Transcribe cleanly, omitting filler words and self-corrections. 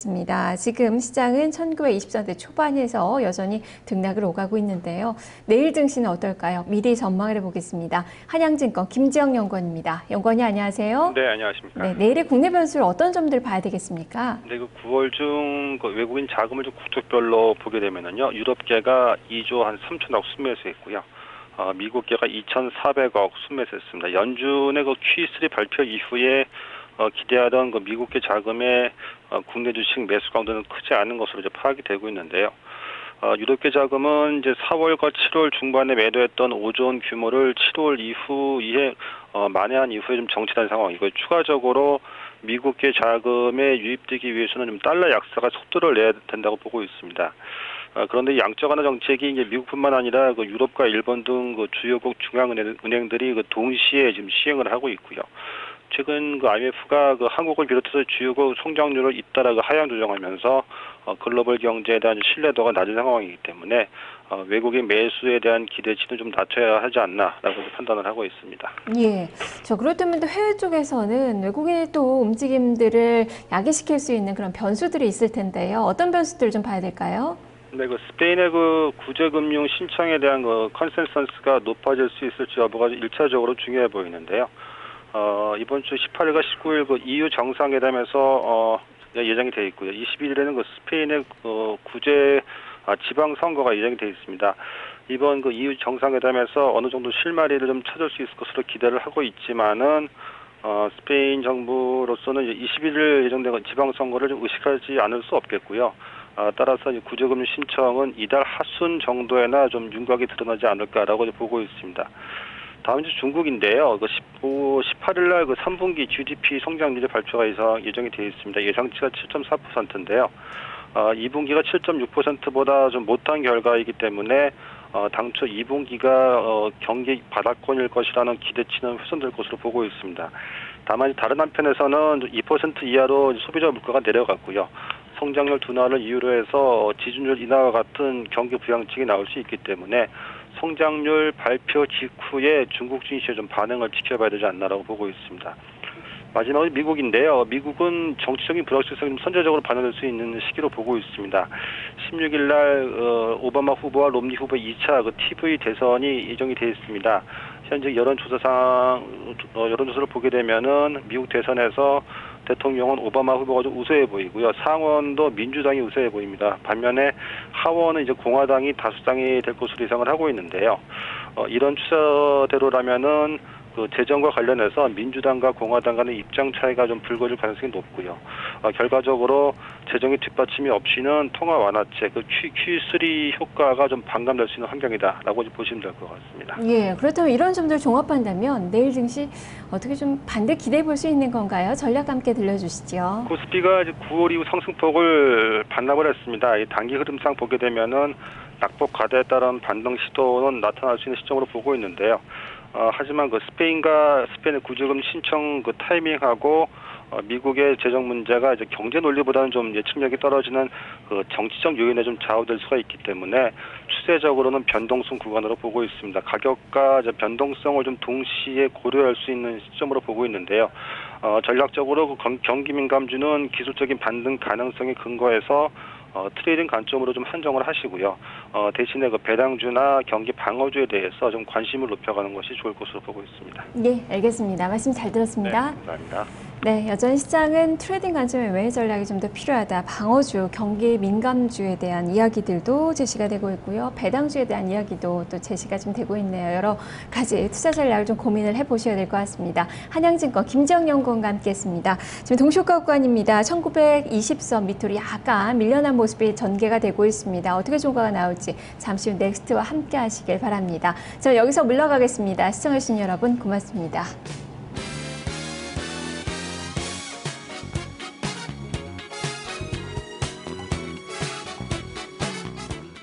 있습니다. 지금 시장은 1920선대 초반에서 여전히 등락을 오가고 있는데요. 내일 증시는 어떨까요? 미리 전망을 해보겠습니다. 한양증권 김지영 연구원입니다. 연구원이 안녕하세요. 네, 안녕하십니까. 네, 내일의 국내 변수를 어떤 점들을 봐야 되겠습니까? 네, 9월 중 그 외국인 자금을 좀 국적별로 보게 되면은요, 유럽계가 2조 한 3천억 순매수했고요. 미국계가 2,400억 순매수했습니다. 연준의 그 Q3 발표 이후에 기대하던 그 미국계 자금의 국내 주식 매수 강도는 크지 않은 것으로 이제 파악이 되고 있는데요. 유럽계 자금은 이제 4월과 7월 중반에 매도했던 5조 원 규모를 7월 이후에 만회한 이후에 좀 정체된 상황이고, 추가적으로 미국계 자금에 유입되기 위해서는 좀 달러 약세가 속도를 내야 된다고 보고 있습니다. 그런데 양적 완화 정책이 이제 미국뿐만 아니라 그 유럽과 일본 등 그 주요국 중앙은행들이 그 동시에 지금 시행을 하고 있고요. 최근 그 IMF가 그 한국을 비롯해서 주요국 성장률을 잇따라 그 하향 조정하면서 글로벌 경제에 대한 신뢰도가 낮은 상황이기 때문에 외국인 매수에 대한 기대치는 좀 낮춰야 하지 않나라고 판단을 하고 있습니다. 예, 그렇다면 또 해외 쪽에서는 외국인의 또 움직임들을 야기시킬 수 있는 그런 변수들이 있을 텐데요. 어떤 변수들을 좀 봐야 될까요? 네, 그 스페인의 그 구제금융 신청에 대한 그 컨센서스가 높아질 수 있을지 여부가 1차적으로 중요해 보이는데요. 이번 주 18일과 19일 그 EU 정상회담에서 예정이 되어 있고요. 21일에는 그 스페인의 구제 지방 선거가 예정이 되어 있습니다. 이번 그 EU 정상회담에서 어느 정도 실마리를 좀 찾을 수 있을 것으로 기대를 하고 있지만은 스페인 정부로서는 21일 예정된 지방 선거를 좀 의식하지 않을 수 없겠고요. 따라서 구제금융 신청은 이달 하순 정도에나 좀 윤곽이 드러나지 않을까라고 보고 있습니다. 다음 주 중국인데요. 18일 날 그 3분기 GDP 성장률이 발표가 예정이 되어 있습니다. 예상치가 7.4%인데요. 2분기가 7.6%보다 좀 못한 결과이기 때문에 당초 2분기가 경기 바닥권일 것이라는 기대치는 훼손될 것으로 보고 있습니다. 다만 다른 한편에서는 2% 이하로 소비자 물가가 내려갔고요. 성장률 둔화를 이유로 해서 지준율 인하와 같은 경기 부양책이 나올 수 있기 때문에 성장률 발표 직후에 중국 증시의 좀 반응을 지켜봐야 되지 않나라고 보고 있습니다. 마지막으로 미국인데요. 미국은 정치적인 불확실성이 좀 선제적으로 반영될 수 있는 시기로 보고 있습니다. 16일 날 오바마 후보와 롬니 후보의 2차 그 TV 대선이 예정이 되어 있습니다. 현재 여론조사를 보게 되면은 미국 대선에서 대통령은 오바마 후보가 좀 우세해 보이고요. 상원도 민주당이 우세해 보입니다. 반면에 하원은 이제 공화당이 다수당이 될 것으로 예상을 하고 있는데요. 이런 추세대로라면은 그 재정과 관련해서 민주당과 공화당 간의 입장 차이가 좀 불거질 가능성이 높고요. 결과적으로 재정의 뒷받침이 없이는 통화 완화책, 그 Q3 효과가 좀 반감될 수 있는 환경이다라고 보시면 될 것 같습니다. 예, 그렇다면 이런 점들 종합한다면 내일 증시 어떻게 좀 반대 기대해 볼 수 있는 건가요? 전략 함께 들려주시죠. 코스피가 이제 9월 이후 상승폭을 반납을 했습니다. 이 단기 흐름상 보게 되면은 낙폭 과대에 따른 반등 시도는 나타날 수 있는 시점으로 보고 있는데요. 하지만 그 스페인의 구제금 신청 그 타이밍하고 미국의 재정 문제가 이제 경제 논리보다는 좀 예측력이 떨어지는 그 정치적 요인에 좀 좌우될 수가 있기 때문에 추세적으로는 변동성 구간으로 보고 있습니다. 가격과 변동성을 좀 동시에 고려할 수 있는 시점으로 보고 있는데요. 전략적으로 그 경기 민감주는 기술적인 반등 가능성에 근거해서 트레이딩 관점으로 좀 한정을 하시고요. 대신에 그 배당주나 경기 방어주에 대해서 좀 관심을 높여가는 것이 좋을 것으로 보고 있습니다. 네, 알겠습니다. 말씀 잘 들었습니다. 네, 감사합니다. 네, 여전히 시장은 트레이딩 관점의 외의 전략이 좀 더 필요하다. 방어주, 경기 민감주에 대한 이야기들도 제시가 되고 있고요. 배당주에 대한 이야기도 또 제시가 좀 되고 있네요. 여러 가지 투자 전략을 좀 고민을 해보셔야 될 것 같습니다. 한양증권 김지영 연구원과 함께했습니다. 지금 동시효과 구간입니다. 1920선 밑으로 약간 밀려난 모습이 전개가 되고 있습니다. 어떻게 종가가 나올지 잠시 후 넥스트와 함께 하시길 바랍니다. 저 여기서 물러가겠습니다. 시청해주신 여러분 고맙습니다.